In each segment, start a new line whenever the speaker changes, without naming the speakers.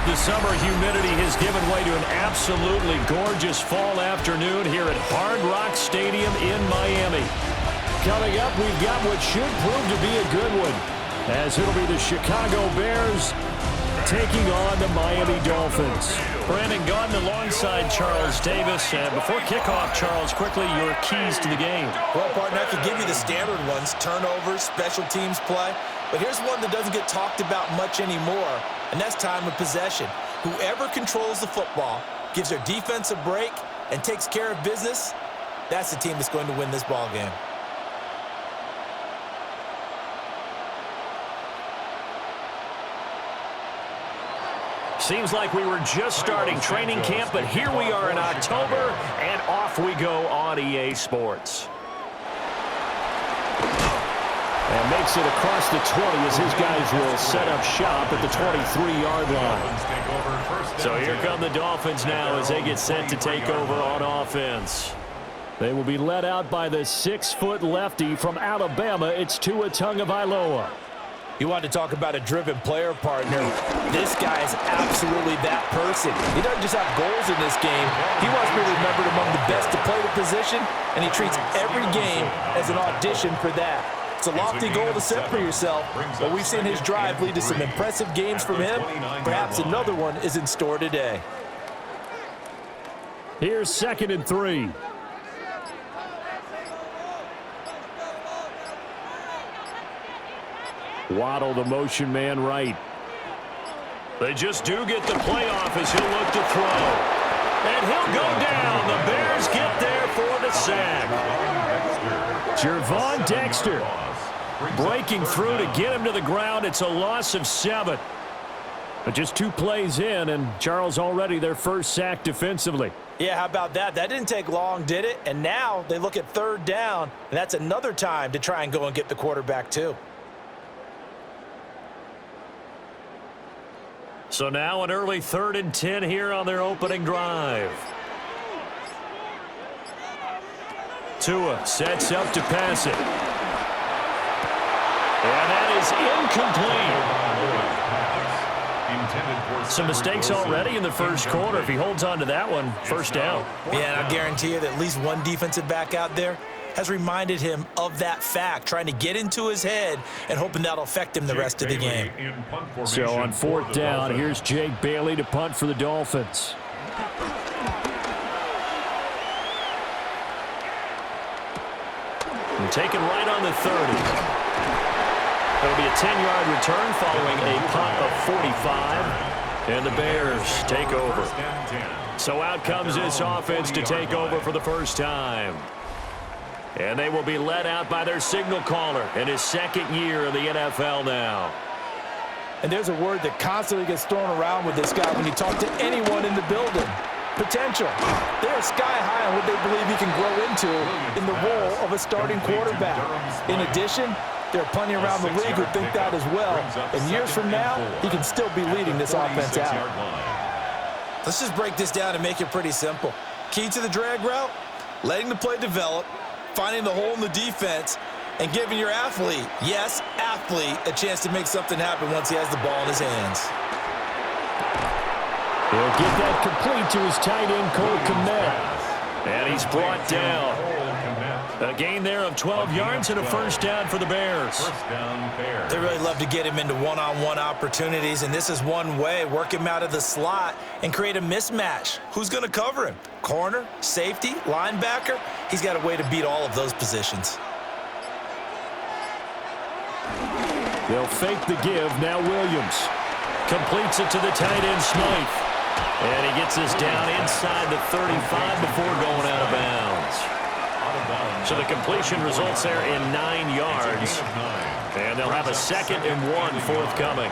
The summer humidity has given way to an absolutely gorgeous fall afternoon here at Hard Rock Stadium in Miami. Coming up, we've got what should prove to be a good one, as it'll be the Chicago Bears taking on the Miami Dolphins. Brandon Gaudin alongside Charles Davis. And before kickoff, Charles, quickly, your keys to the game.
Well, partner, I could give you the standard ones, turnovers, special teams play. But here's one that doesn't get talked about much anymore, and that's time of possession. Whoever controls the football, gives their defense a break, and takes care of business, that's the team that's going to win this ball game.
Seems like we were just starting training camp, but here we are in October, and off we go on EA Sports. And makes it across the 20 as his guys will set up shop at the 23-yard line. So here come the Dolphins now as they get set to take over on offense. They will be led out by the 6-foot lefty from Alabama. It's Tua Tagovailoa.
You want to talk about a driven player, partner. This guy is absolutely that person. He doesn't just have goals in this game. He wants to be remembered among the best to play the position, and he treats every game as an audition for that. It's a lofty goal to set for yourself, but we've seen his drive lead to some impressive games from him. Perhaps another one is in store today.
Here's 2nd and 3. Waddle, the motion man right. They just do get the playoff as he'll look to throw. And he'll go down. The Bears get there for the sack. Gervon Dexter breaking through to get him to the ground. It's a loss of 7. But just 2 plays in, and Charles already their first sack defensively.
Yeah, how about that? That didn't take long, did it? And now they look at 3rd down, and that's another time to try and go and get the quarterback too.
So now an early 3rd and 10 here on their opening drive. Tua sets up to pass it. And that is incomplete. Some mistakes already in the first quarter. If he holds on to that one, first down.
Yeah, and I guarantee you that at least one defensive back out there has reminded him of that fact, trying to get into his head and hoping that'll affect him the rest of the game.
So on 4th down, here's Jake Bailey to punt for the Dolphins. And taken right on the 30. It'll be a 10-yard return following a punt of 45. And the Bears take over. So out comes this offense to take over for the first time. And they will be led out by their signal caller in his 2nd year in the NFL now.
And there's a word that constantly gets thrown around with this guy when you talk to anyone in the building. Potential. They're sky high on what they believe he can grow into in the role of a starting quarterback. In addition, there are plenty around the league who think that as well. And years from now, he can still be leading this offense out. Let's just break this down and make it pretty simple. Key to the drag route, letting the play develop, finding the hole in the defense, and giving your athlete, yes, athlete, a chance to make something happen once he has the ball in his hands.
He'll get that complete to his tight end, Cole Kmet. And he's brought down. A gain there of 12 yards and a first down for the Bears.
They really love to get him into one-on-one opportunities, and this is one way. Work him out of the slot and create a mismatch. Who's going to cover him? Corner, safety, linebacker? He's got a way to beat all of those positions.
They'll fake the give. Now Williams completes it to the tight end, Smythe. And he gets us down inside the 35 before going out of bounds. So the completion results there in 9 yards. And they'll have a 2nd and 1 forthcoming.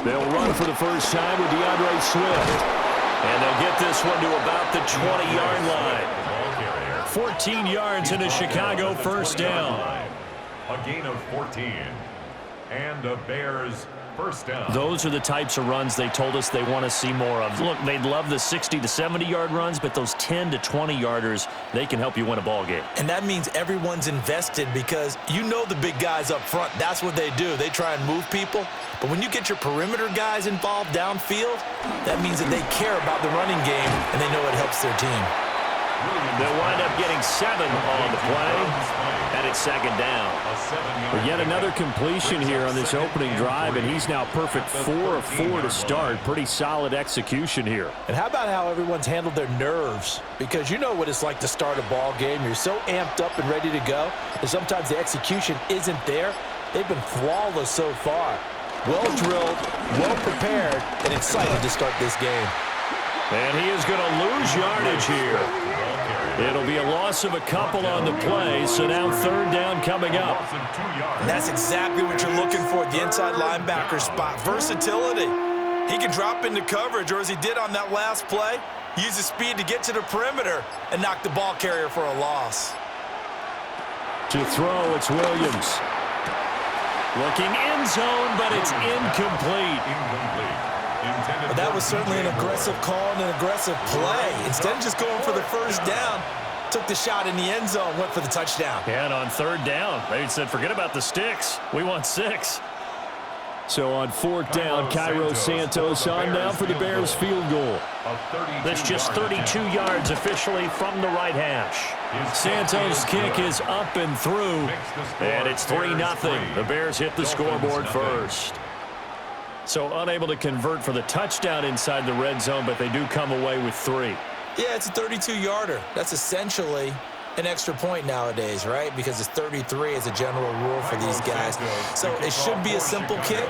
They'll run for the first time with DeAndre Swift. And they'll get this one to about the 20-yard line. 14 yards into Chicago, first down.
A gain of 14. And the Bears first down.
Those are the types of runs they told us they want to see more of. Look, they'd love the 60 to 70-yard runs, but those 10 to 20-yarders, they can help you win a ball game.
And that means everyone's invested because you know the big guys up front, that's what they do. They try and move people. But when you get your perimeter guys involved downfield, that means that they care about the running game and they know it helps their team.
They'll wind up getting 7 on the play, and it's second down. But yet another completion here on this opening drive, and he's now perfect 4 of 4 to start. Pretty solid execution here.
And how about how everyone's handled their nerves? Because you know what it's like to start a ball game. You're so amped up and ready to go, and sometimes the execution isn't there. They've been flawless so far. Well drilled, well prepared, and excited to start this game.
And he is going to lose yardage here. It'll be a loss of a couple on the play, so now third down coming up.
And that's exactly what you're looking for at the inside linebacker spot. Versatility. He can drop into coverage, or as he did on that last play, use his speed to get to the perimeter and knock the ball carrier for a loss.
To throw, it's Williams. Looking end zone, but it's incomplete.
But that was certainly an aggressive call and an aggressive play. Instead of just going for the first down, took the shot in the end zone, went for the touchdown.
And on third down, they said, forget about the sticks. We want 6. So on fourth down, Cairo Santos on now for the Bears field goal. That's just 32 yards officially from the right hash. Santos' kick is up and through, and it's 3-0. The Bears hit the scoreboard first. So unable to convert for the touchdown inside the red zone, but they do come away with 3.
Yeah, it's a 32-yarder. That's essentially an extra point nowadays, right? Because it's 33 as a general rule for these guys. So it should be a simple kick.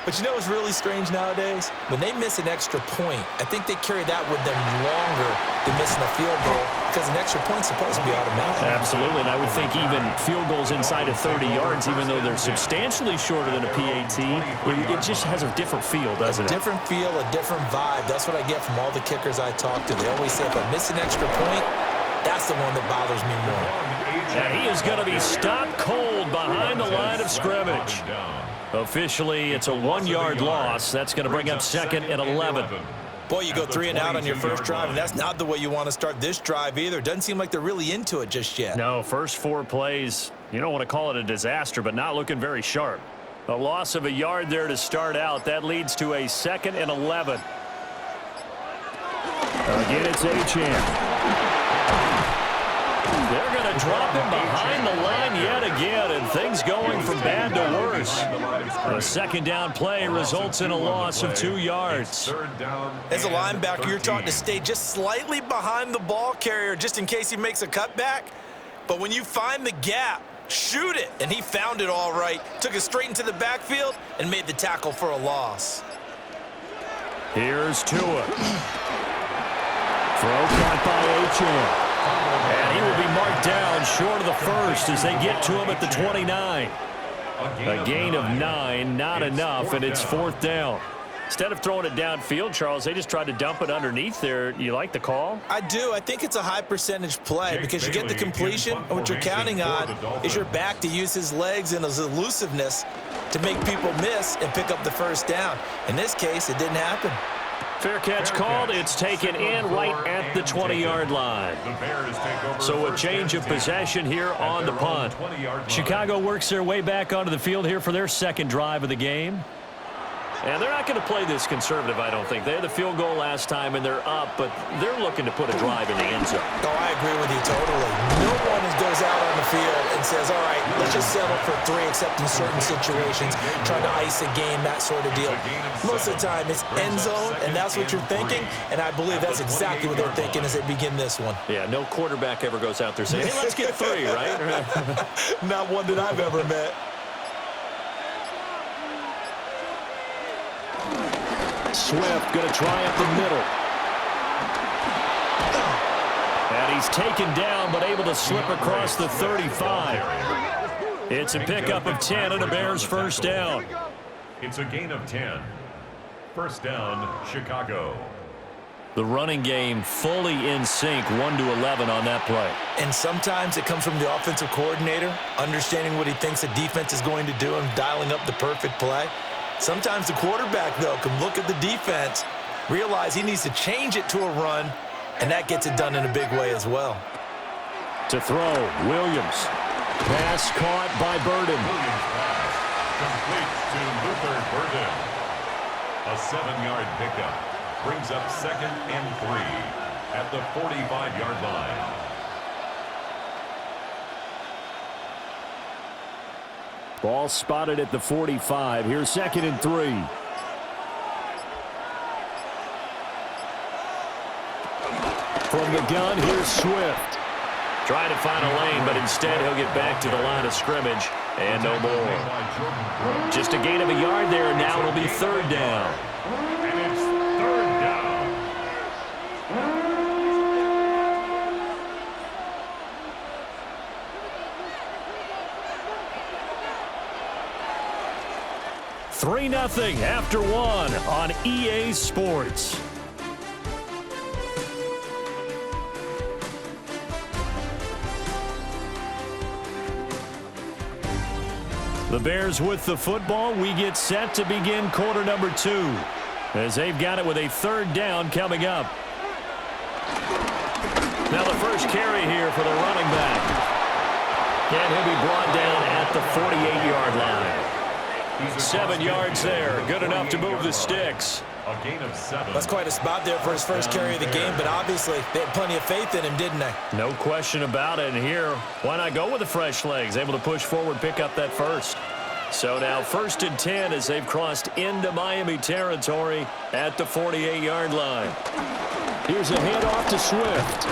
But you know what's really strange nowadays? When they miss an extra point, I think they carry that with them longer than missing a field goal because an extra point's supposed to be automatic.
Absolutely, and I would think even field goals inside of 30 yards, even though they're substantially shorter than a PAT, it just has a different feel, doesn't it?
A different feel, a different vibe. That's what I get from all the kickers I talk to. They always say if I miss an extra point, that's the one that bothers me more.
And he is going to be stopped cold behind the line of scrimmage. Officially, it's a 1-yard loss. That's going to bring up second and 11.
Boy, you go 3 and out on your first drive, and that's not the way you want to start this drive either. Doesn't seem like they're really into it just yet.
No, first 4 plays, you don't want to call it a disaster, but not looking very sharp. A loss of a yard there to start out. That leads to a second and 11. Again, it's Achane. They're going to drop him behind the line yet again, and things going from bad to worse. A second down play results in a loss of 2 yards.
As a linebacker, you're taught to stay just slightly behind the ball carrier just in case he makes a cutback. But when you find the gap, shoot it. And he found it all right. Took it straight into the backfield and made the tackle for a loss.
Here's Tua. Throw caught by Achane. And he will be marked down short of the first as they get to him at the 29. A gain of 9, not enough, and it's fourth down. Instead of throwing it downfield, Charles, they just tried to dump it underneath there. You like the call?
I do. I think it's a high percentage play because you get the completion, and what you're counting on is your back to use his legs and his elusiveness to make people miss and pick up the first down. In this case, it didn't happen.
Fair catch called. It's taken in right at the 20-yard line. So a change of possession here on the punt. Chicago works their way back onto the field here for their second drive of the game. And they're not going to play this conservative, I don't think. They had the field goal last time, and they're up, but they're looking to put a drive in the end zone.
Oh, I agree with you totally. No one goes out on the field and says, all right, let's just settle for 3, except in certain situations, trying to ice a game, that sort of deal. Most of the time, it's end zone, and that's what you're thinking, and I believe that's exactly what they're thinking as they begin this one.
Yeah, no quarterback ever goes out there saying, hey, let's get 3, right?
Not one that I've ever met.
Swift going to try up the middle. And he's taken down, but able to slip across the 35. It's a pickup of 10 and a Bears first down.
It's a gain of 10. First down, Chicago.
The running game fully in sync, 1-11 on that play.
And sometimes it comes from the offensive coordinator, understanding what he thinks the defense is going to do and dialing up the perfect play. Sometimes the quarterback, though, can look at the defense, realize he needs to change it to a run, and that gets it done in a big way as well.
To throw, Williams. Pass caught by Burden.
Williams pass complete to Luther Burden. A 7-yard pickup brings up 2nd and 3 at the 45-yard line.
Ball spotted at the 45. Here's 2nd and 3. From the gun, here's Swift. Trying to find a lane, but instead he'll get back to the line of scrimmage. And no more. Just a gain of a yard there, and now it'll be 3rd down.
And it's 3rd down.
Three 3-0 after 1 on EA Sports. The Bears with the football. We get set to begin quarter number 2 as they've got it with a 3rd down coming up. Now the first carry here for the running back. And he'll be brought down at the 48-yard line. 7 yards there. Good enough to move the sticks.
A gain of 7.
That's quite a spot there for his first carry of the game, but obviously they had plenty of faith in him, didn't they?
No question about it. And here, why not go with the fresh legs? Able to push forward, pick up that first. So now 1st and 10 as they've crossed into Miami territory at the 48-yard line. Here's a handoff to Swift.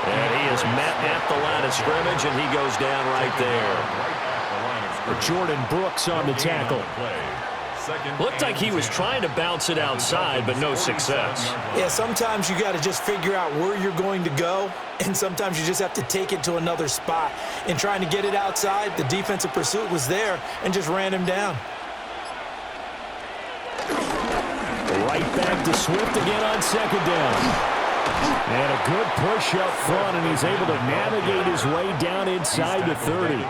And he is met at the line of scrimmage, and he goes down right there. Jordan Brooks on the tackle. Looked like he was trying to bounce it outside, but no success.
Yeah, sometimes you got to just figure out where you're going to go, and sometimes you just have to take it to another spot. In trying to get it outside, the defensive pursuit was there and just ran him down.
Right back to Swift again on 2nd down. And a good push up front, and he's able to navigate his way down inside the 30.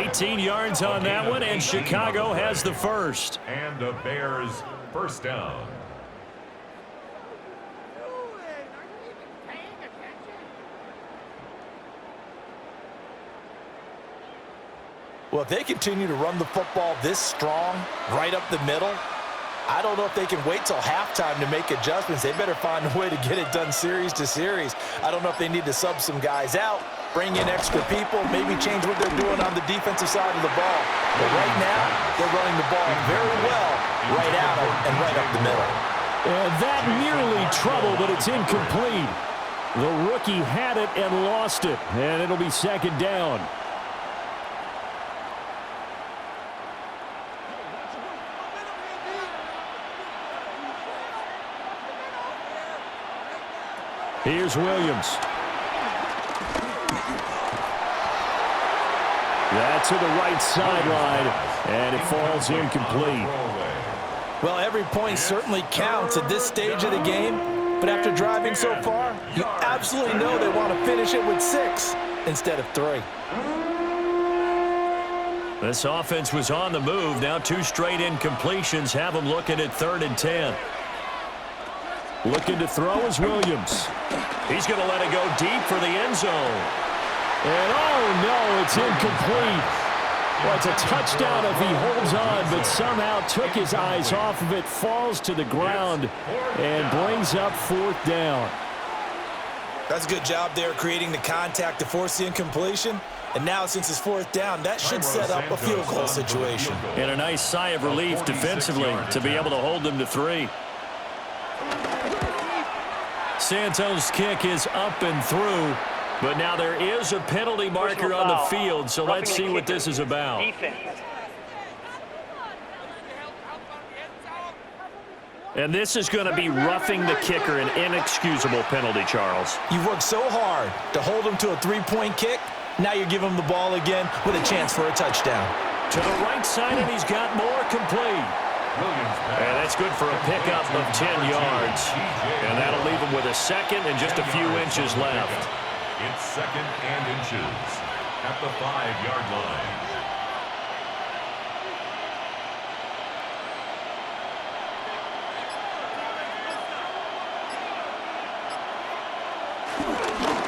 18 yards on that one, and Chicago has the first.
And the Bears first down.
Well, if they continue to run the football this strong, right up the middle, I don't know if they can wait till halftime to make adjustments. They better find a way to get it done series to series. I don't know if they need to sub some guys out, bring in extra people, maybe change what they're doing on the defensive side of the ball. But right now, they're running the ball very well right out and right up the middle.
And that nearly trouble, but it's incomplete. The rookie had it and lost it, and it'll be 2nd down. Here's Williams. That's to the right sideline, and it falls incomplete.
Well, every point certainly counts at this stage of the game, but after driving so far, you absolutely know they want to finish it with 6 instead of 3.
This offense was on the move. Now 2 straight incompletions have them looking at 3rd and 10. Looking to throw is Williams. He's going to let it go deep for the end zone. And oh no, it's incomplete. Well, it's a touchdown if he holds on, but somehow took his eyes off of it, falls to the ground, and brings up 4th down.
That's a good job there creating the contact to force the incompletion. And now since it's 4th down, that should set up a field goal situation.
And a nice sigh of relief defensively to be able to hold them to 3. Santos' kick is up and through, but now there is a penalty marker on the field, so let's see what this is about. And this is going to be roughing the kicker, an inexcusable penalty, Charles.
You've worked so hard to hold him to a 3-point kick. Now you give him the ball again with a chance for a touchdown.
To the right side, and he's got more complete. And that's good for a pickup of 10 yards. And that'll leave him with a 2nd and just a few inches left.
It's 2nd and inches at the 5-yard line.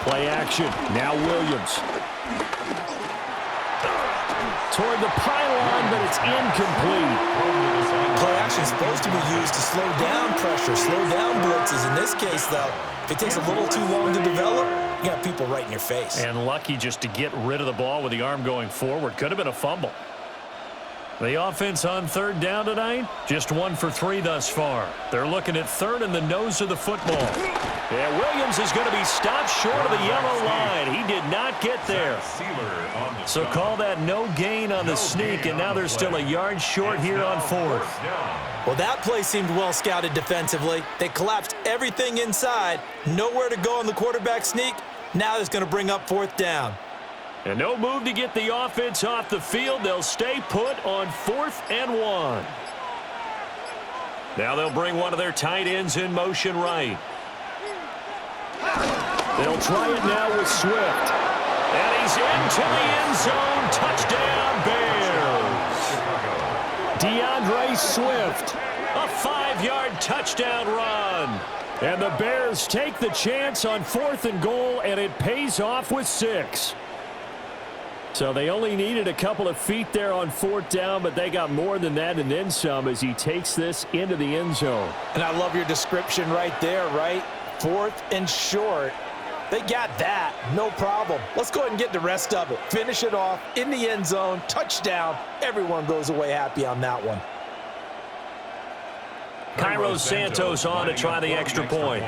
Play action. Now Williams. Toward the pylon, but it's incomplete.
Play action is supposed to be used to slow down pressure, slow down blitzes. In this case, though, if it takes a little too long to develop, you got people right in your face.
And lucky just to get rid of the ball with the arm going forward. Could have been a fumble. The offense on third down tonight, just 1 for 3 thus far. They're looking at third in the nose of the football. Yeah, Williams is going to be stopped short of the yellow line. He did not get there. So call that no gain on the sneak, and now they're still a yard short here on fourth.
Well, that play seemed well scouted defensively. They collapsed everything inside. Nowhere to go on the quarterback sneak. Now it's going to bring up fourth down.
And no move to get the offense off the field. They'll stay put on 4th and 1. Now they'll bring one of their tight ends in motion right. They'll try it now with Swift. And he's into the end zone. Touchdown, Bears. DeAndre Swift, a 5-yard touchdown run. And the Bears take the chance on 4th and goal, and it pays off with 6. So they only needed a couple of feet there on 4th down, but they got more than that and then some as he takes this into the end zone.
And I love your description right there, right? 4th and short. They got that. No problem. Let's go ahead and get the rest of it. Finish it off in the end zone. Touchdown. Everyone goes away happy on that one.
Cairo Santos on to try the extra point.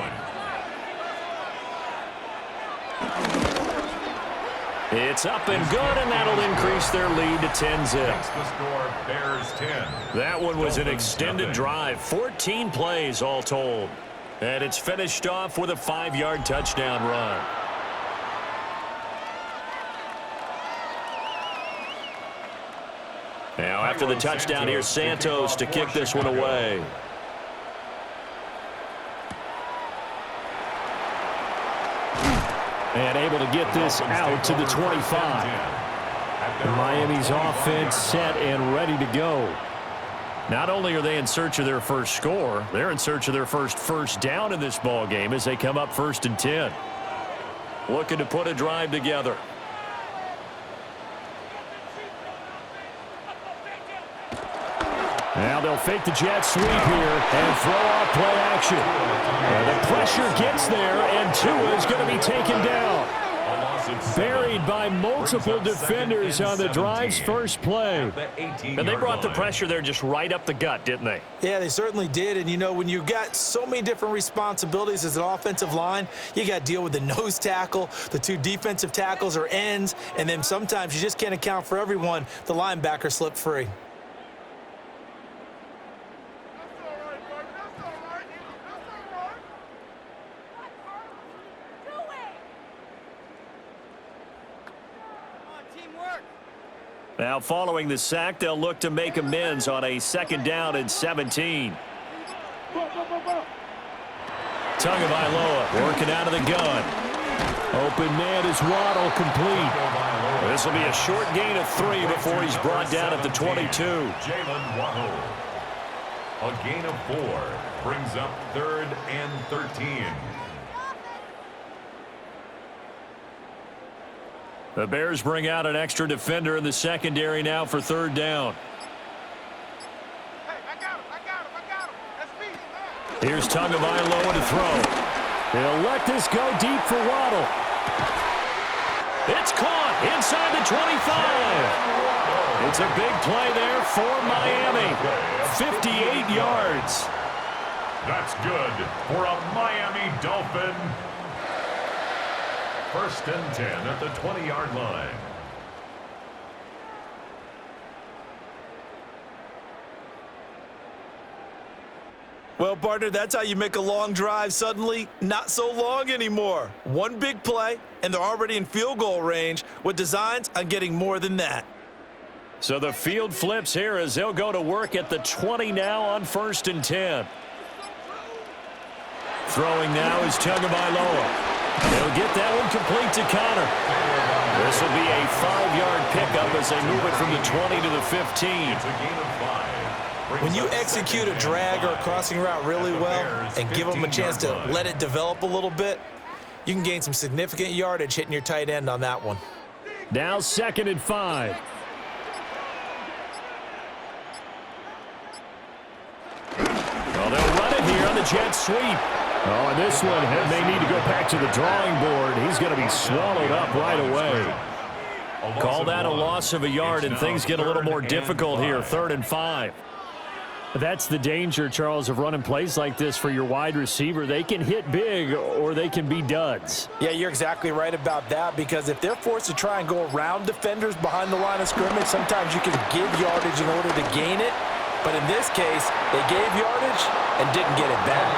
It's up and good, and that'll increase their lead to 10-zip.
The score, Bears 10.
That one was an extended drive, 14 plays all told. And it's finished off with a 5-yard touchdown run. Now after the touchdown, here's Santos to kick this one away. And able to get this out to the 25. Miami's offense set and ready to go. Not only are they in search of their first score, they're in search of their first down in this ball game as they come up 1st and 10. Looking to put a drive together. Now they'll fake the jet sweep here and throw off play action. And the pressure gets there, and Tua is going to be taken down. Buried by multiple defenders on the drive's first play. And they brought the pressure there just right up the gut, didn't they?
Yeah, they certainly did. And, you know, when you've got so many different responsibilities as an offensive line, you got to deal with the nose tackle, the 2 defensive tackles or ends, and then sometimes you just can't account for everyone. The linebacker slipped free.
Now following the sack, they'll look to make amends on a 2nd down and 17. Tagovailoa working out of the gun. Open man is Waddle, complete. This will be a short gain of 3 before he's brought down at the 22.
Jalen Waddle. A gain of 4 brings up 3rd and 13.
The Bears bring out an extra defender in the secondary now for 3rd down.
Hey, I got him. That's me, man.
Here's Tagovailoa to throw. They'll let this go deep for Waddle. It's caught inside the 25. It's a big play there for Miami. 58 yards.
That's good for a Miami Dolphin. 1st and 10 at the 20-yard line.
Well, partner, that's how you make a long drive suddenly not so long anymore. One big play, and they're already in field goal range with designs on getting more than that.
So the field flips here as they'll go to work at the 20 now on 1st and 10. Throwing now is Tagovailoa. They'll get that one complete to Connor. This will be a 5-yard pickup as they move it from the 20 to the 15.
When you execute a drag or a crossing route really well and give them a chance to let it develop a little bit, You can gain some significant yardage hitting your tight end on that one.
Now 2nd and 5. Well, they'll run it here on the jet sweep. Oh, and this one, they need to go back to the drawing board. He's going to be swallowed up right away. Call that a loss of a yard, and things get a little more difficult here. 3rd and 5. That's the danger, Charles, of running plays like this for your wide receiver. They can hit big or they can be duds.
Yeah, you're exactly right about that, because if they're forced to try and go around defenders behind the line of scrimmage, sometimes you can give yardage in order to gain it. But in this case, they gave yardage and didn't get it back.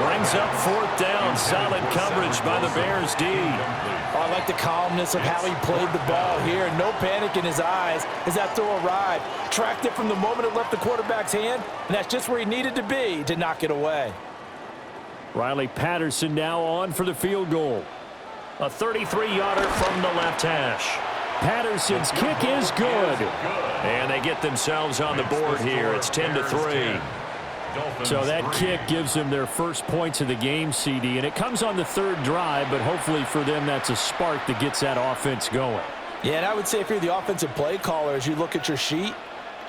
Brings up 4th down. Solid coverage by the Bears D.
Oh, I like the calmness of how he played the ball here. No panic in his eyes as that throw arrived. Tracked it from the moment it left the quarterback's hand, and that's just where he needed to be to knock it away.
Riley Patterson now on for the field goal. A 33-yarder from the left hash. Patterson's kick is good. And they get themselves on the board here. It's 10-3. So that kick gives them their first points of the game, CD, and it comes on the 3rd drive, but hopefully for them that's a spark that gets that offense going.
Yeah, and I would say if you're the offensive play caller, as you look at your sheet,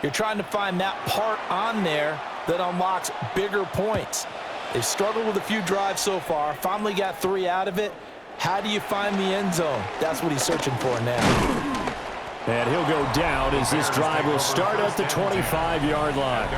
you're trying to find that part on there that unlocks bigger points. They've struggled with a few drives so far, finally got 3 out of it. How do you find the end zone? That's what he's searching for now.
And he'll go down as this drive will start at the 25-yard line.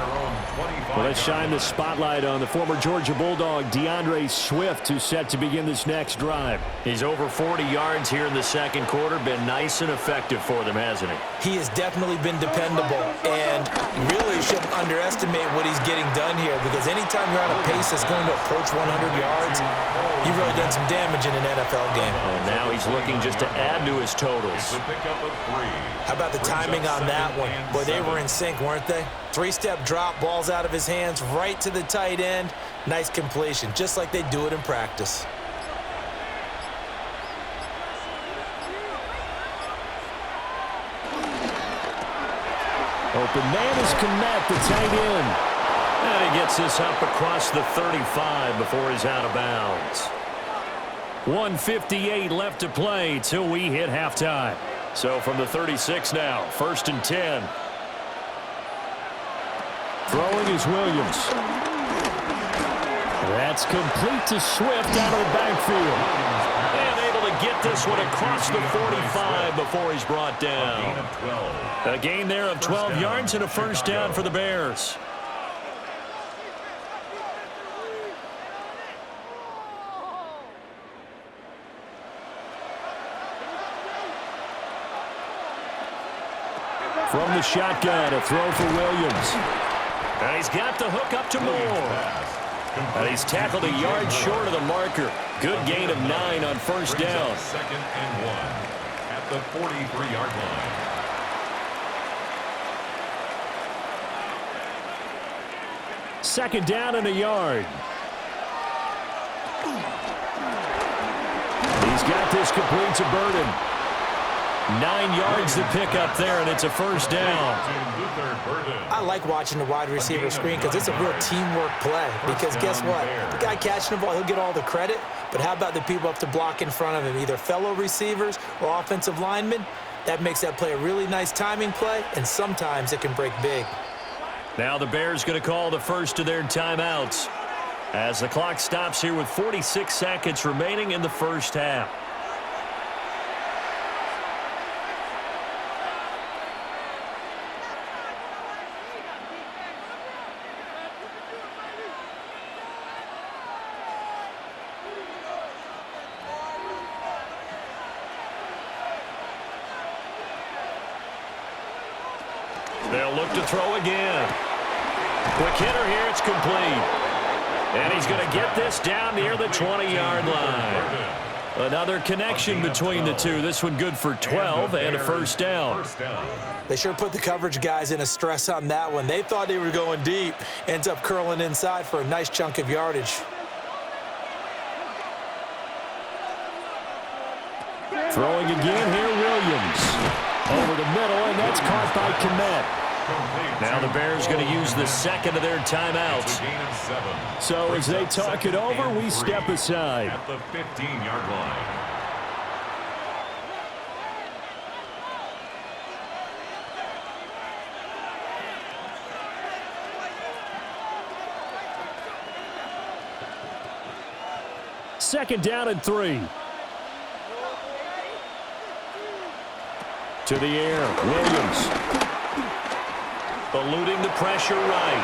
Well, let's shine the spotlight on the former Georgia Bulldog, DeAndre Swift, who's set to begin this next drive. He's over 40 yards here in the 2nd quarter. Been nice and effective for them, hasn't he?
He has definitely been dependable, and really shouldn't underestimate what he's getting done here, because anytime you're on a pace that's going to approach 100 yards, you've really done some damage in an NFL game.
And now he's looking just to add to his totals.
How about the timing on that one? Boy, they were in sync, weren't they? 3-step drop, balls out of his hands, right to the tight end. Nice completion, just like they do it in practice.
Open man is Kmet, the tight end. And he gets this up across the 35 before he's out of bounds. 1:58 left to play till we hit halftime. So from the 36 now, 1st and 10. Throwing is Williams. That's complete to Swift out of the backfield. And able to get this one across the 45 before he's brought down. A gain there of 12 yards and a 1st down for the Bears. From the shotgun, a throw for Williams. And he's got the hook up to Moore. And he's tackled a yard short of the marker. Good gain of 9 on 1st down.
2nd and 1 at the 43-yard line.
Second down and a yard. He's got this complete to Burden. 9 yards to pick up there, and it's a 1st down.
I like watching the wide receiver screen because it's a real teamwork play. Because guess what? The guy catching the ball, he'll get all the credit. But how about the people up to block in front of him, either fellow receivers or offensive linemen? That makes that play a really nice timing play, and sometimes it can break big.
Now the Bears going to call the first of their timeouts as the clock stops here with 46 seconds remaining in the 1st half. They'll look to throw again. Quick hitter here, it's complete. And he's going to get this down near the 20-yard line. Another connection between the two. This one good for 12 and a 1st down.
They sure put the coverage guys in a stress on that one. They thought they were going deep. Ends up curling inside for a nice chunk of yardage.
Throwing again here, Williams. Over the middle, and that's caught by Kmet. Now the Bears going to use the second of their timeouts. So as they talk it over, we step aside.
At the 15-yard line.
Second down and 3. To the air, Williams. Eluding the pressure right.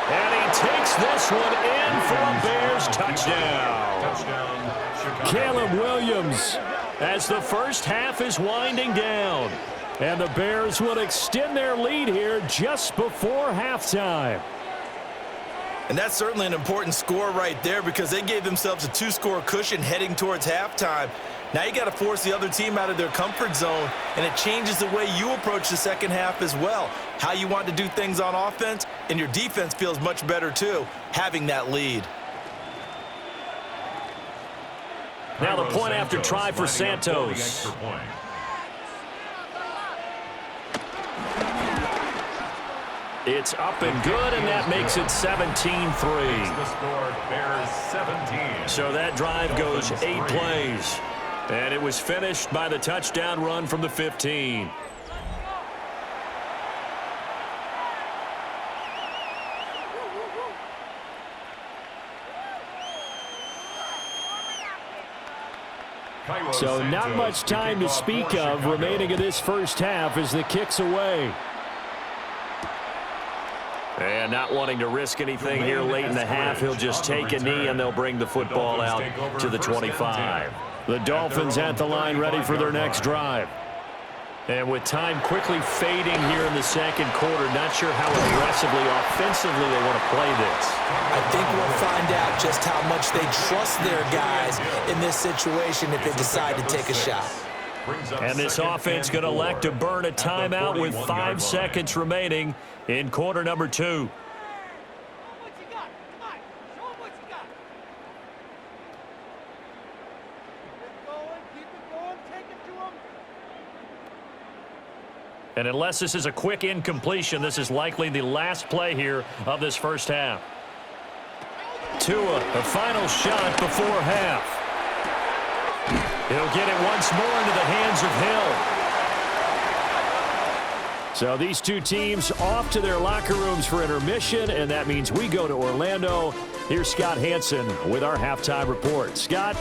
And he takes this one in for a Bears touchdown. Caleb Williams, as the first half is winding down. And the Bears will extend their lead here just before halftime.
And that's certainly an important score right there because they gave themselves a 2-score cushion heading towards halftime. Now you got to force the other team out of their comfort zone, and it changes the way you approach the second half as well. How you want to do things on offense, and your defense feels much better too, having that lead.
Now the point after try for Santos. It's up and good, and that makes it 17-3. So that drive goes 8 plays. And it was finished by the touchdown run from the 15. So not much time to speak of remaining in this first half as the kick's away. And not wanting to risk anything here late in the half, he'll just take a knee and they'll bring the football out to the 25. The Dolphins at the line ready for their next drive. And with time quickly fading here in the second quarter, not sure how aggressively, offensively they want to play this.
I think we'll find out just how much they trust their guys in this situation if they decide to take a shot.
And this offense going to elect to burn a timeout with 5 seconds remaining in quarter number 2. And unless this is a quick incompletion, this is likely the last play here of this first half. Tua, the final shot before half. He'll get it once more into the hands of Hill. So these two teams off to their locker rooms for intermission, and that means we go to Orlando. Here's Scott Hansen with our halftime report. Scott?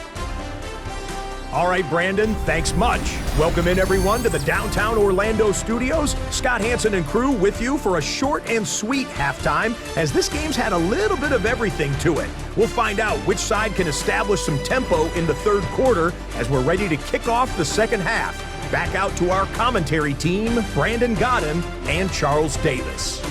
All right, Brandon, thanks much. Welcome in, everyone, to the downtown Orlando studios. Scott Hansen and crew with you for a short and sweet halftime, as this game's had a little bit of everything to it. We'll find out which side can establish some tempo in the third quarter as we're ready to kick off the second half. Back out to our commentary team, Brandon Godden and Charles Davis.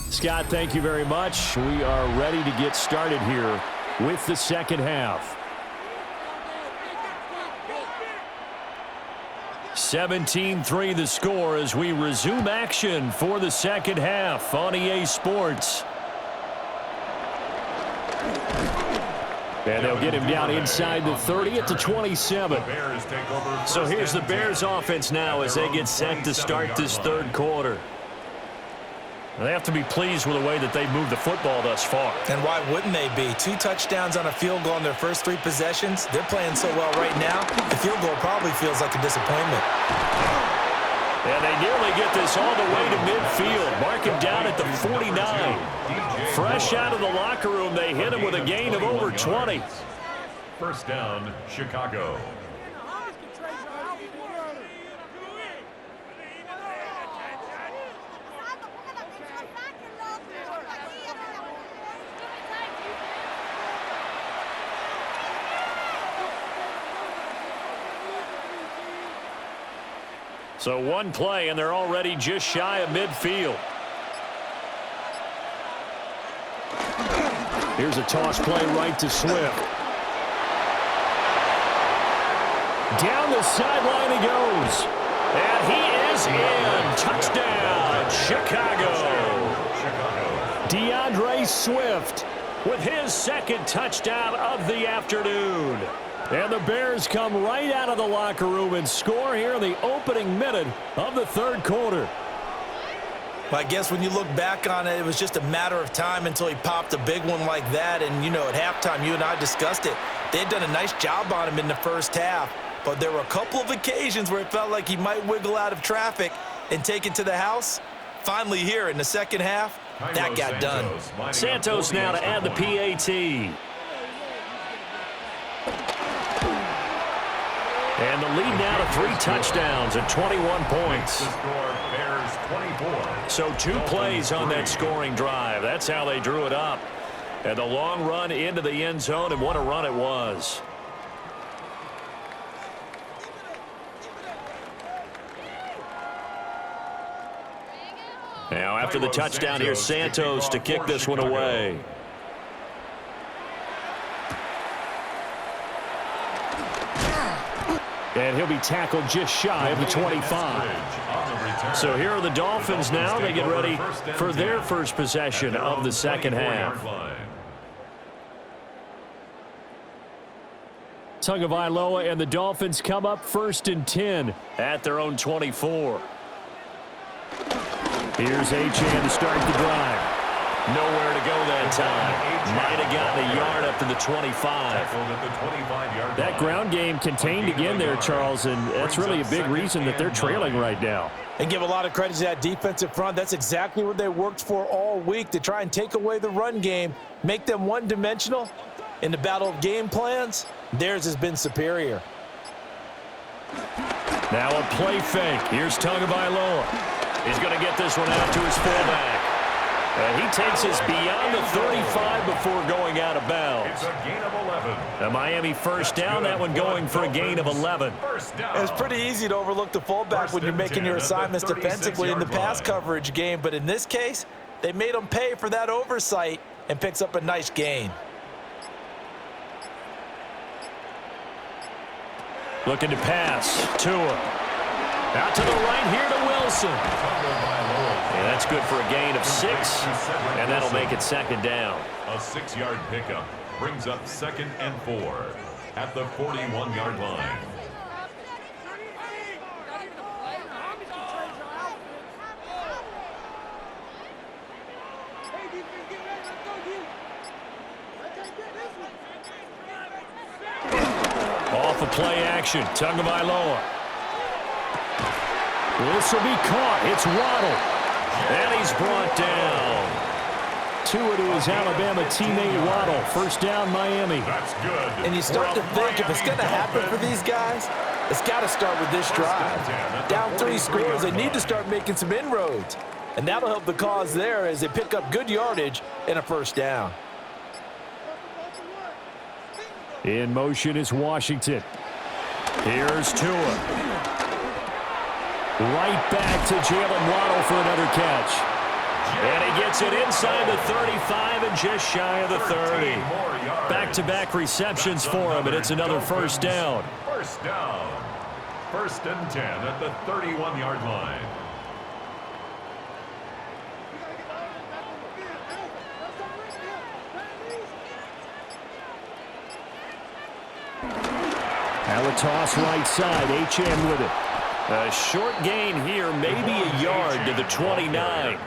Scott, thank you very much. We are ready to get started here with the second half. 17-3 the score as we resume action for the second half on EA Sports. And they'll get him down inside the 30 at the 27. So here's the Bears offense now as they get set to start this third quarter. They have to be pleased with the way that they've moved the football thus far.
And why wouldn't they be? 2 touchdowns on a field goal in their first 3 possessions. They're playing so well right now, the field goal probably feels like a disappointment.
And they nearly get this all the way to midfield. Mark him down at the 49. Fresh out of the locker room, they hit him with a gain of over 20.
First down, Chicago.
So one play, and they're already just shy of midfield. Here's a toss play right to Swift. Down the sideline he goes. And he is in. Touchdown, Chicago. DeAndre Swift with his second touchdown of the afternoon. And the Bears come right out of the locker room and score here in the opening minute of the third quarter.
I guess when you look back on it, it was just a matter of time until he popped a big one like that. And, you know, at halftime, you and I discussed it. They had done a nice job on him in the first half. But there were a couple of occasions where it felt like he might wiggle out of traffic and take it to the house. Finally here in the second half, that got done.
Santos now to add the PAT. And the lead now to 3 touchdowns and 21 points. So 2 plays on that scoring drive. That's how they drew it up. And the long run into the end zone, and what a run it was. Now after the touchdown, here's Santos to kick this one away. And he'll be tackled just shy of the 25. So here are the Dolphins now. They get ready for their first possession of the second half. Tagovailoa and the Dolphins come up 1st and 10 at their own 24. Here's Achane to start the drive. Nowhere to go that time. Might have gotten a yard up to the 25. That ground game contained again there, Charles, and that's really a big reason that they're trailing right now.
And give a lot of credit to that defensive front. That's exactly what they worked for all week, to try and take away the run game, make them one-dimensional. In the battle of game plans, theirs has been superior.
Now a play fake. Here's Tagovailoa. He's going to get this one out to his fullback. And he takes us beyond the 35 before going out of bounds.
It's a gain of 11.
The Miami first down, that one going for a gain of 11.
It's pretty easy to overlook the fullback when you're making your assignments defensively in the pass coverage game, but in this case, they made him pay for that oversight and picks up a nice gain.
Looking to pass. Tua. Out to the right here to Wilson. And that's good for a gain of 6, and that'll make it second down.
A 6-yard pickup brings up 2nd and 4 at the 41-yard line.
Off of play action, Tagovailoa. This will be caught. It's Waddle. And he's brought down. Tua to his Alabama teammate Waddle. First down, Miami.
That's good.
And you start to think if it's going to happen for these guys, it's got to start with this drive. Down 3 scores, they need to start making some inroads. And that'll help the cause there as they pick up good yardage and a first down.
In motion is Washington. Here's Tua. Right back to Jalen Waddle for another catch. And he gets it inside the 35 and just shy of the 30. Back-to-back receptions for him, and it's another first down.
First down. 1st and 10 at the 31-yard line.
Now a toss right side. Achane with it. A short gain here, maybe a yard to the 29.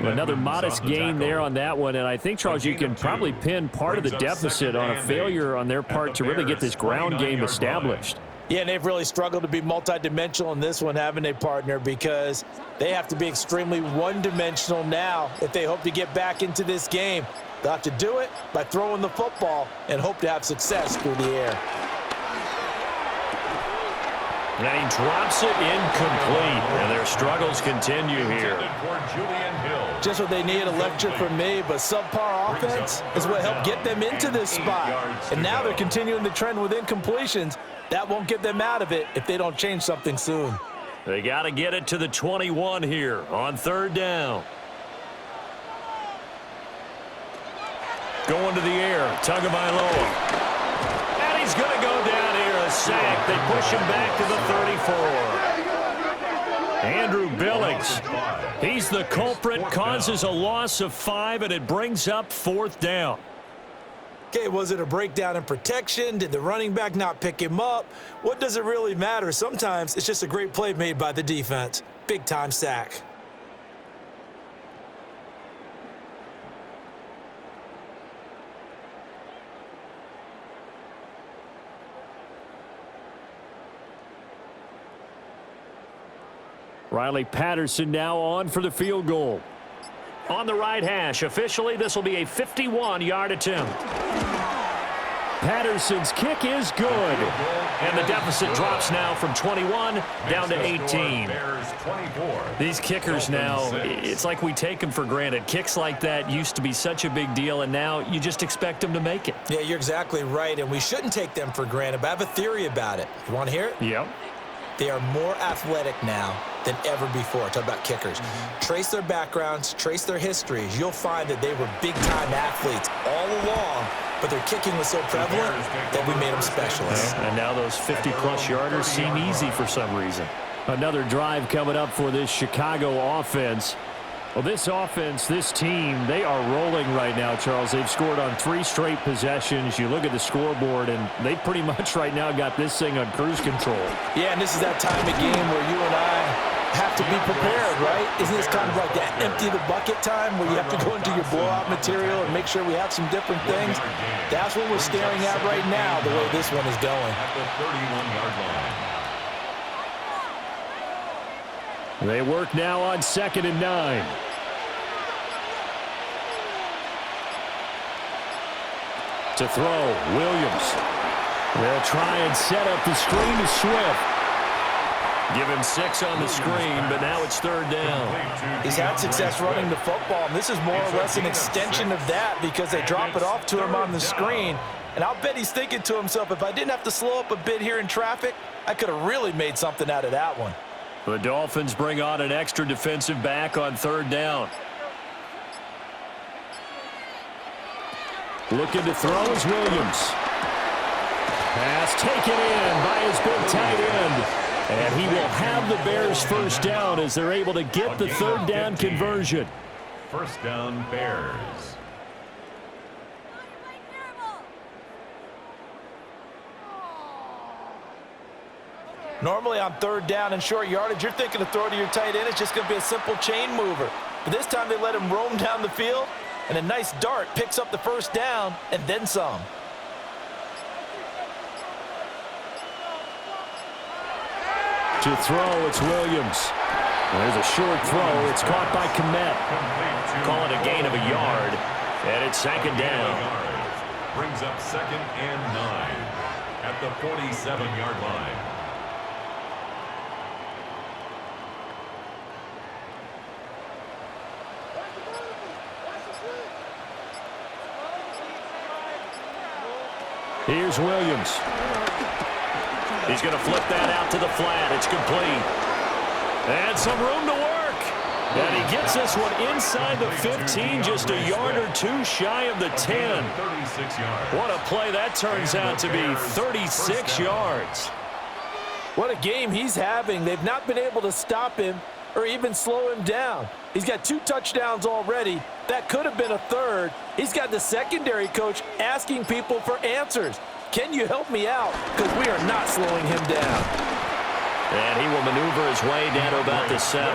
Another modest gain there on that one, and I think, Charles, you can probably pin part of the deficit on a failure on their part to really get this ground game established.
Yeah, and they've really struggled to be multidimensional in this one, haven't they, partner? Because they have to be extremely one-dimensional now if they hope to get back into this game. They'll have to do it by throwing the football and hope to have success through the air.
And he drops it incomplete, and their struggles continue here.
Just what they need, a lecture from me, but subpar offense is what helped get them into this spot. And now they're continuing the trend with incompletions. That won't get them out of it if they don't change something soon.
They got to get it to the 21 here on 3rd down. Going to the air, Tagovailoa. And he's going to go down here, a sack. They push him back to the 34. Andrew Billings. He's the culprit, causes a loss of 5, and it brings up 4th down.
Okay, was it a breakdown in protection? Did the running back not pick him up? What does it really matter? Sometimes it's just a great play made by the defense. Big-time sack.
Riley Patterson now on for the field goal. On the right hash, officially this will be a 51-yard attempt. Patterson's kick is good. And the deficit drops now from 21 down to 18. These kickers now, it's like we take them for granted. Kicks like that used to be such a big deal, and now you just expect them to make it.
Yeah, you're exactly right, and we shouldn't take them for granted, but I have a theory about it. You want to hear it?
Yep.
They are more athletic now than ever before. Talk about kickers. Trace their backgrounds, trace their histories. You'll find that they were big-time athletes all along, but their kicking was so prevalent that we made them specialists.
And now those 50-plus yarders seem easy for some reason. Another drive coming up for this Chicago offense. Well, this offense, this team, they are rolling right now, Charles. They've scored on 3 straight possessions. You look at the scoreboard, and they pretty much right now got this thing on cruise control.
Yeah, and this is that time of game where you and I have to be prepared, right? Isn't this kind of like that empty the bucket time where you have to go into your blowout material and make sure we have some different things? That's what we're staring at right now, the way this one is going.
At the 31-yard line.
They work now on 2nd and 9. To throw, Williams. They'll try and set up the screen to Swift. Give him 6 on the screen, but now it's 3rd down.
He's had success running the football, and this is more or less an extension of that because they drop it off to him on the screen. And I'll bet he's thinking to himself, if I didn't have to slow up a bit here in traffic, I could have really made something out of that one.
The Dolphins bring on an extra defensive back on 3rd down. Looking to throw is Williams. Pass taken in by his big tight end. And he will have the Bears 1st down as they're able to get the 3rd down conversion.
1st down, Bears.
Normally on 3rd down and short yardage, you're thinking to throw to your tight end. It's just going to be a simple chain mover. But this time they let him roam down the field, and a nice dart picks up the 1st down and then some.
To throw, it's Williams. There's a short throw. It's caught by Kmet. Call it a gain of a yard, and it's 2nd down.
Brings up 2nd and 9 at the 47-yard line.
Here's Williams. He's going to flip that out to the flat. It's complete. And some room to work. And he gets this one inside the 15, just a yard or 2 shy of the 10. What a play that turns out to be, 36 yards.
What a game he's having. They've not been able to stop him or even slow him down. He's got 2 touchdowns already. That could have been a 3rd. He's got the secondary coach asking people for answers. Can you help me out? Because we are not slowing him down.
And he will maneuver his way down to about the 7.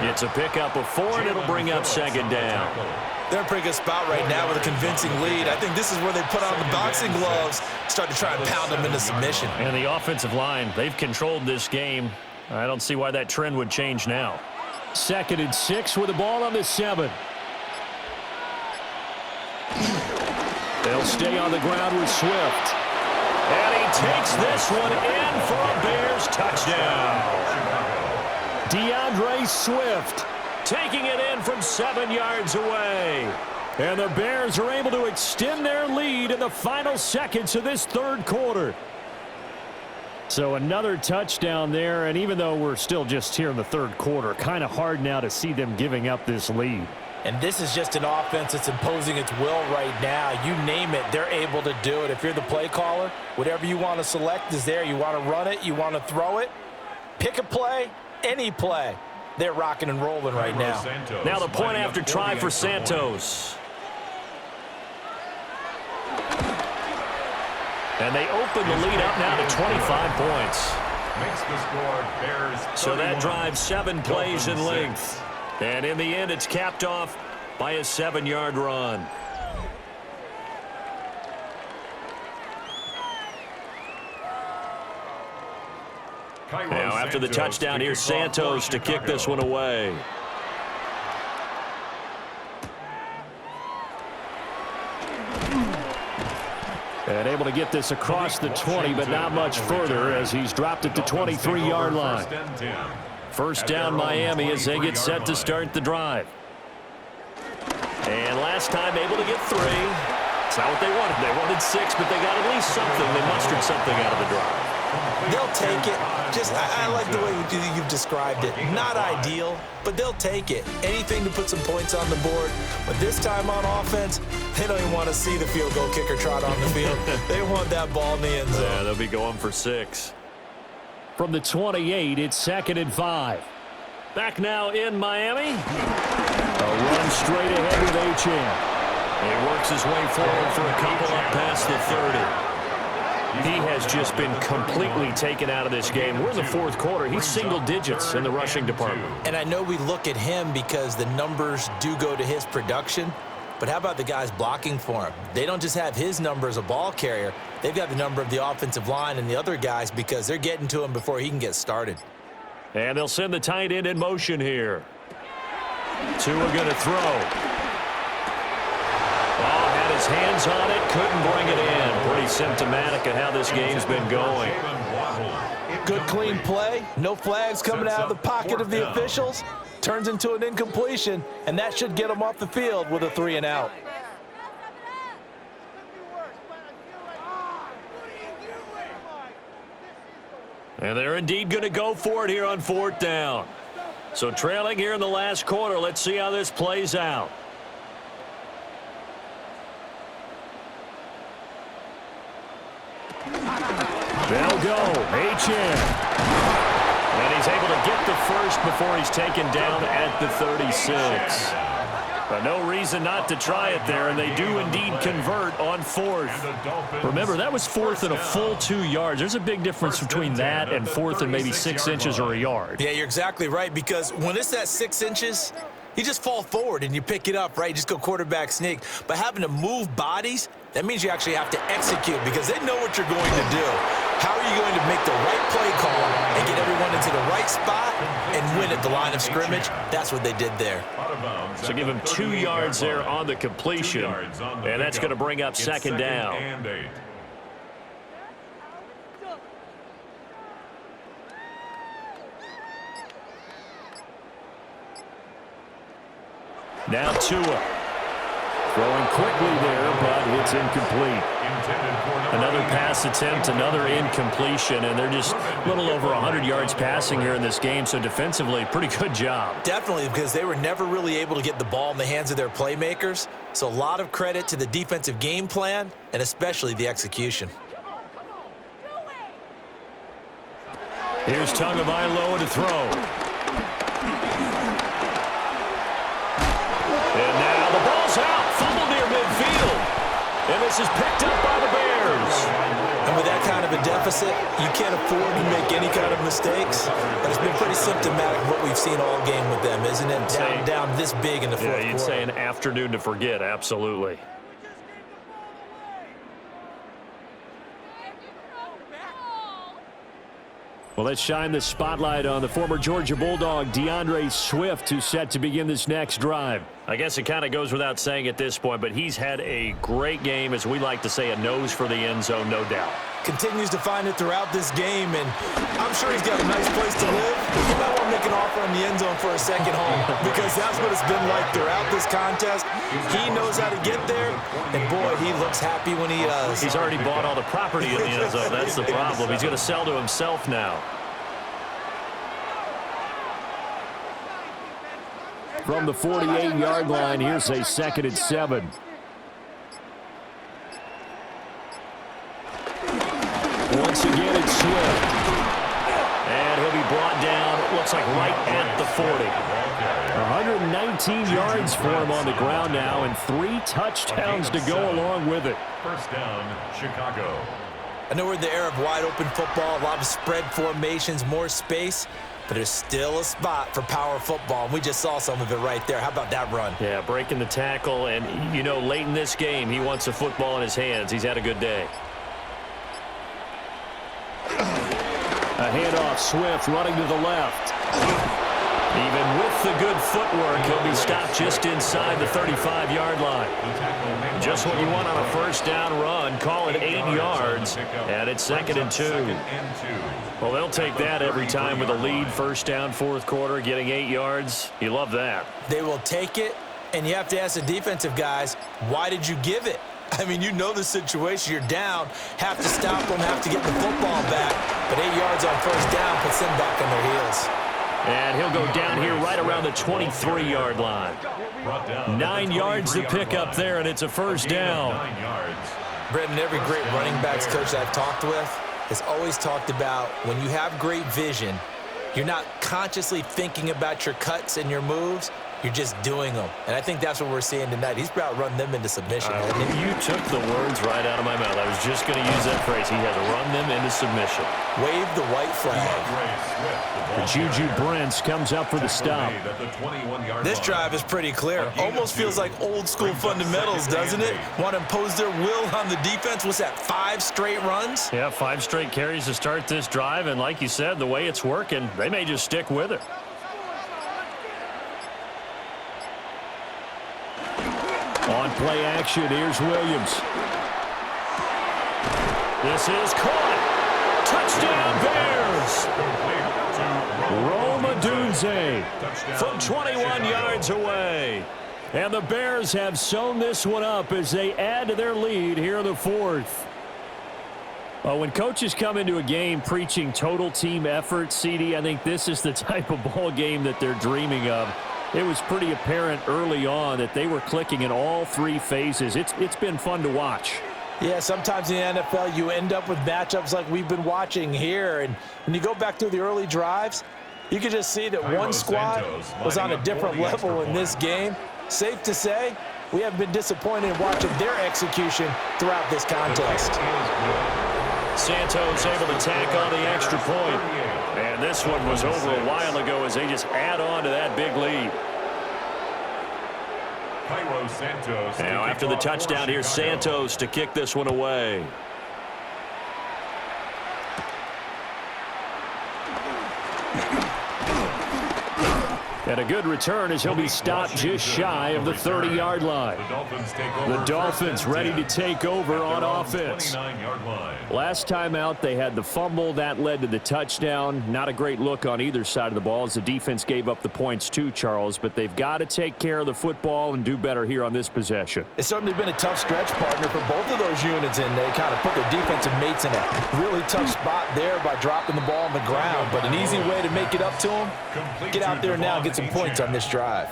It's a pickup of 4, and it'll bring up 2nd down.
They're in a pretty good spot right now with a convincing lead. I think this is where they put on the boxing gloves, start to try and pound them into submission.
And the offensive line, they've controlled this game. I don't see why that trend would change now. 2nd and 6 with the ball on the 7. They'll stay on the ground with Swift. And he takes this one in for a Bears touchdown. DeAndre Swift taking it in from 7 yards away. And the Bears are able to extend their lead in the final seconds of this 3rd quarter. So another touchdown there, and even though we're still just here in the 3rd quarter, kind of hard now to see them giving up this lead.
And this is just an offense that's imposing its will right now. You name it, they're able to do it. If you're the play caller, whatever you want to select is there. You want to run it, you want to throw it. Pick a play, any play. They're rocking and rolling right now.
Now the point after try for Santos. And they open the lead up now to 25 points.
Makes the score Bears 31.
So that drives 7 plays in length. And in the end, it's capped off by a 7-yard run. Now after the touchdown, here's Santos to kick this one away. And able to get this across the 20, but not much further as he's dropped it to 23-yard line. First down Miami as they get set to start the drive. And last time able to get 3. It's not what they wanted. They wanted 6, but they got at least something. They mustered something out of the drive.
They'll take it. I like the way you've described it. Not ideal, but they'll take it. Anything to put some points on the board. But this time on offense, they don't even want to see the field goal kicker trot on the field. They want that ball in the end zone.
Yeah, they'll be going for 6. From the 28, it's 2nd and 5. Back now in Miami. A run straight ahead with Achane. He works his way forward for a couple up past the 30. He has just been completely taken out of this game. We're in the 4th quarter. He's single digits in the rushing department.
And I know we look at him because the numbers do go to his production, but how about the guys blocking for him? They don't just have his number as a ball carrier. They've got the number of the offensive line and the other guys because they're getting to him before he can get started.
And they'll send the tight end in motion here. Tua going to throw. Had his hands on it, couldn't bring it in. Pretty symptomatic of how this game's been going.
Good clean play. No flags coming out of the pocket of the officials. Turns into an incompletion, and that should get him off the field with a 3 and out.
And they're indeed going to go for it here on 4th down. So trailing here in the last quarter. Let's see how this plays out. They'll go. Achane. And he's able to get the first before he's taken down at the 36. But no reason not to try it there, and they do indeed convert on 4th. Remember, that was 4th and a full 2 yards. There's a big difference between that and 4th and maybe 6 inches or a yard.
Yeah, you're exactly right, because when it's that 6 inches, you just fall forward and you pick it up, right? You just go quarterback sneak. But having to move bodies, that means you actually have to execute because they know what you're going to do. How are you going to make the right play call and get everyone into the right spot and win at the line of scrimmage? That's what they did there.
So give him 2 yards there on the completion, and that's going to bring up 2nd down. Now Tua. Throwing quickly there, but it's incomplete. Another pass attempt, another incompletion, and they're just a little over 100 yards passing here in this game, so defensively, pretty good job.
Definitely, because they were never really able to get the ball in the hands of their playmakers, so a lot of credit to the defensive game plan and especially the execution.
Here's Tagovailoa to throw. And now the ball's out, fumbled near midfield. And this is picked up by the Bears.
And with that kind of a deficit, you can't afford to make any kind of mistakes. But it's been pretty symptomatic of what we've seen all game with them, isn't it? Down this big in the 4th quarter.
Yeah, you'd say an afternoon to forget, absolutely. Well, let's shine the spotlight on the former Georgia Bulldog, DeAndre Swift, who's set to begin this next drive. I guess it kind of goes without saying at this point, but he's had a great game, as we like to say, a nose for the end zone, no doubt.
Continues to find it throughout this game, and I'm sure he's got a nice place to live. He might want to make an offer in the end zone for a second home, because that's what it's been like throughout this contest. He knows how to get there, and boy, he looks happy when he does.
He's already bought all the property in the end zone. That's the problem. He's going to sell to himself now. From the 48-yard line, here's a 2nd and 7. Once again, it's Swift. And he'll be brought down, looks like right at the 40. 119 yards for him on the ground now, and 3 touchdowns to go along with it.
First down, Chicago.
I know we're in the era of wide-open football, a lot of spread formations, more space, but there's still a spot for power football, and we just saw some of it right there. How about that run?
Yeah, breaking the tackle, and, you know, late in this game, he wants the football in his hands. He's had a good day. A handoff, Swift running to the left. Even with the good footwork, he'll be stopped just inside the 35-yard line. Just what you want on a first down run. Call it 8 yards, and it's 2nd and 2. Well, they'll take that every time with a lead, first down, fourth quarter, getting 8 yards. You love that.
They will take it, and you have to ask the defensive guys, why did you give it? I mean, you know the situation. You're down, have to stop them, have to get the football back, but 8 yards on first down puts them back on their heels.
And he'll go down here right around the 23-yard line. 9 yards to pick up there, and it's a first down.
Brendan, every great running backs coach I've talked with has always talked about when you have great vision, you're not consciously thinking about your cuts and your moves. You're just doing them. And I think that's what we're seeing tonight. He's about run them into submission.
You took the words right out of my mouth. I was just going to use that phrase. He has run them into submission.
Wave the white flag.
Juju Brents comes up for the stop.
This drive is pretty clear. Almost feels like old school fundamentals, doesn't it? Want to impose their will on the defense. What's that, 5 straight runs?
Yeah, 5 straight carries to start this drive. And like you said, the way it's working, they may just stick with it. On play action, here's Williams. This is caught. Touchdown, Bears. Rome Odunze from 21 yards away. And the Bears have sewn this one up as they add to their lead here in the 4th. Well, when coaches come into a game preaching total team effort, CD, I think this is the type of ball game that they're dreaming of. It was pretty apparent early on that they were clicking in all 3 phases. It's been fun to watch.
Yeah, sometimes in the NFL you end up with matchups like we've been watching here. And when you go back through the early drives, you can just see that one squad was on a different level in this game. Safe to say, we haven't been disappointed in watching their execution throughout this contest.
Santos able to tack on the extra point. And this one was over a while ago as they just add on to that big lead. Now after the touchdown, here's Santos to kick this one away. And a good return as he'll be stopped just shy of the 30-yard line. The Dolphins ready to take over on offense. Last time out, they had the fumble. That led to the touchdown. Not a great look on either side of the ball as the defense gave up the points too, Charles. But they've got to take care of the football and do better here on this possession.
It's certainly been a tough stretch, partner, for both of those units, and they kind of put their defensive mates in a really tough spot there by dropping the ball on the ground. But an easy way to make it up to them, get out there now and get some points on this drive.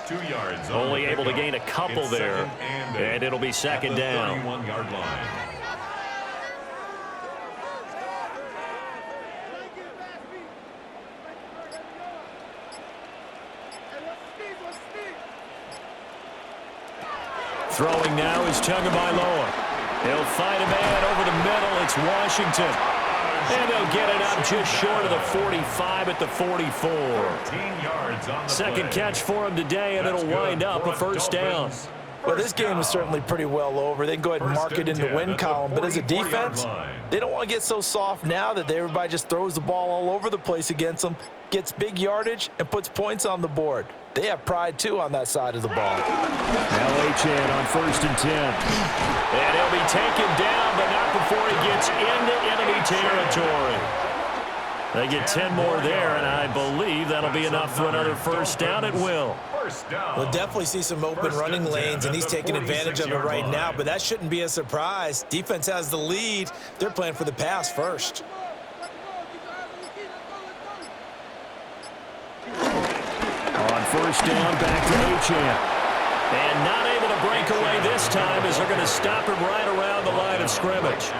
2 yards.
Only able to gain a couple there, and it'll be second down.
31-yard line.
Throwing now is Tagovailoa. He'll find a man over the middle. It's Washington. And they'll get it up just short of the 45 at the 44. Second catch for him today, and it'll wind up a first down.
Well, this game is certainly pretty well over. They can go ahead and mark it in the win column. But as a defense, they don't want to get so soft now that everybody just throws the ball all over the place against them, gets big yardage, and puts points on the board. They have pride, too, on that side of the ball.
Now Achane on 1st and 10. And he'll be taken down, but not before he gets into enemy territory. They get 10 more there, and I believe that'll be enough for another first down. It will.
We'll definitely see some open running lanes, and he's taking advantage of it right now, but that shouldn't be a surprise. Defense has the lead. They're playing for the pass first.
On first down, back to Achane. And not able to break away this time as they're going to stop him right around the line of scrimmage.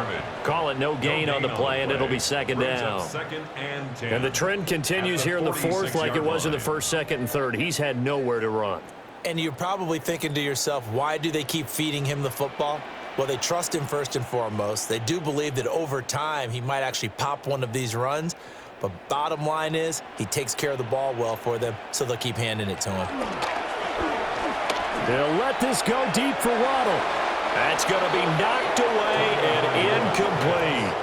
scrimmage.
Call it no gain on the play, and it'll be second down.
Second and 10.
And the trend continues here in the fourth like it was in the first, second, and third. He's had nowhere to run.
And you're probably thinking to yourself, why do they keep feeding him the football? Well, they trust him first and foremost. They do believe that over time he might actually pop one of these runs. But bottom line is he takes care of the ball well for them, so they'll keep handing it to him.
They'll let this go deep for Waddle. That's going to be knocked away and incomplete.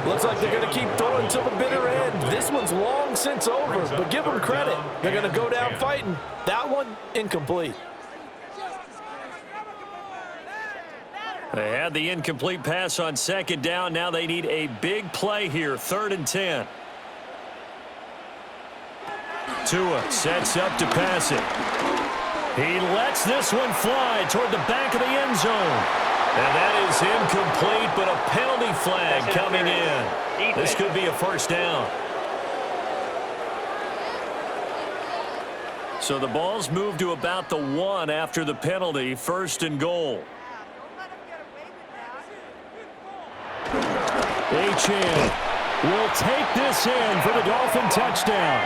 Looks like they're going to keep throwing to the bitter end. This one's long since over, but give them credit. They're going to go down fighting. That one, incomplete.
They had the incomplete pass on second down. Now they need a big play here, 3rd and 10. Tua sets up to pass it. He lets this one fly toward the back of the end zone. And that is incomplete, but a penalty flag coming in. This could be a first down. So the ball's moved to about the 1 after the penalty, 1st and goal. Achane will take this in for the Dolphin touchdown.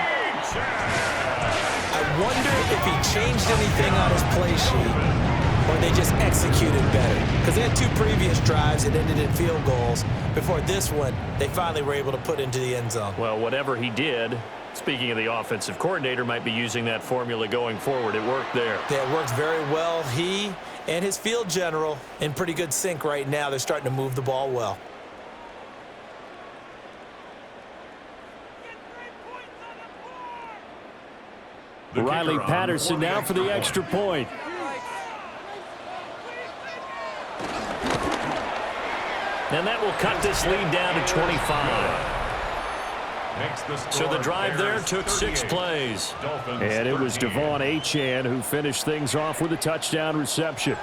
I wonder if he changed anything on his play sheet or they just executed better. Because they had 2 previous drives that ended in field goals. Before this one, they finally were able to put into the end zone.
Well, whatever he did, speaking of the offensive coordinator, might be using that formula going forward. It worked there.
Yeah, it worked very well. He and his field general in pretty good sync right now. They're starting to move the ball well.
Riley Patterson now for the extra point. And that will cut this lead down to 25. So the drive there took 6 plays. And it was Devon Achane who finished things off with a touchdown reception.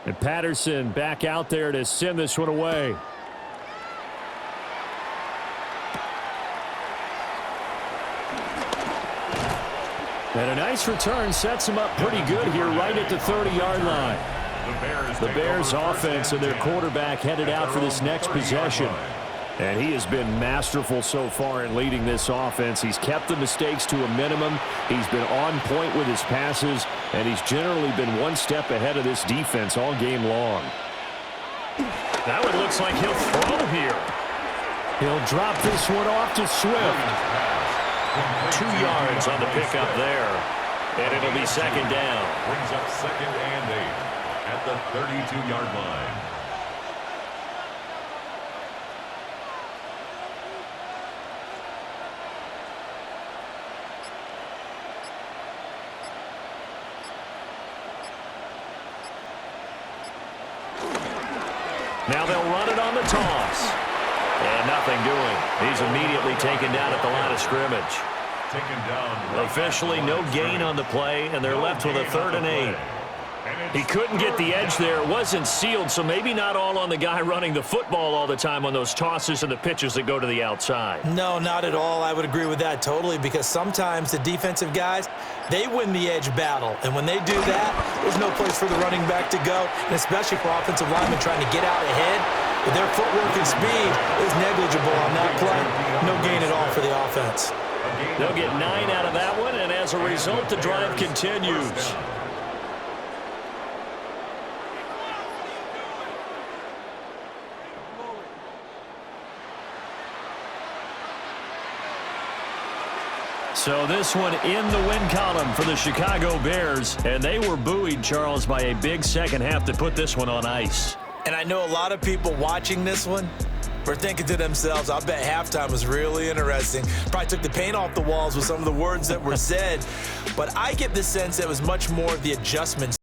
And Patterson back out there to send this one away. And a nice return sets him up pretty good here right at the 30-yard line. The Bears offense and their quarterback headed out for this next possession. And he has been masterful so far in leading this offense. He's kept the mistakes to a minimum. He's been on point with his passes, and he's generally been one step ahead of this defense all game long. That one looks like he'll throw here. He'll drop this one off to Swift. 2 yards on the pickup there. And it'll be second down.
Brings up 2nd and 8 at the 32-yard line.
Now they'll run it on the toss. And nothing doing. He's immediately taken down at the line of scrimmage.
Taken down.
Officially no gain on the play, and they're left with a 3rd and 8. He couldn't get the edge there. It wasn't sealed, so maybe not all on the guy running the football all the time on those tosses and the pitches that go to the outside.
No, not at all. I would agree with that totally, because sometimes the defensive guys, they win the edge battle. And when they do that, there's no place for the running back to go, and especially for offensive linemen trying to get out ahead. But their footwork and speed is negligible on that play. No gain at all for the offense.
They'll get 9 out of that one, and as a result, the drive continues. So this one in the win column for the Chicago Bears, and they were buoyed, Charles, by a big second half to put this one on ice.
And I know a lot of people watching this one were thinking to themselves, I bet halftime was really interesting. Probably took the paint off the walls with some of the words that were said. But I get the sense that it was much more of the adjustments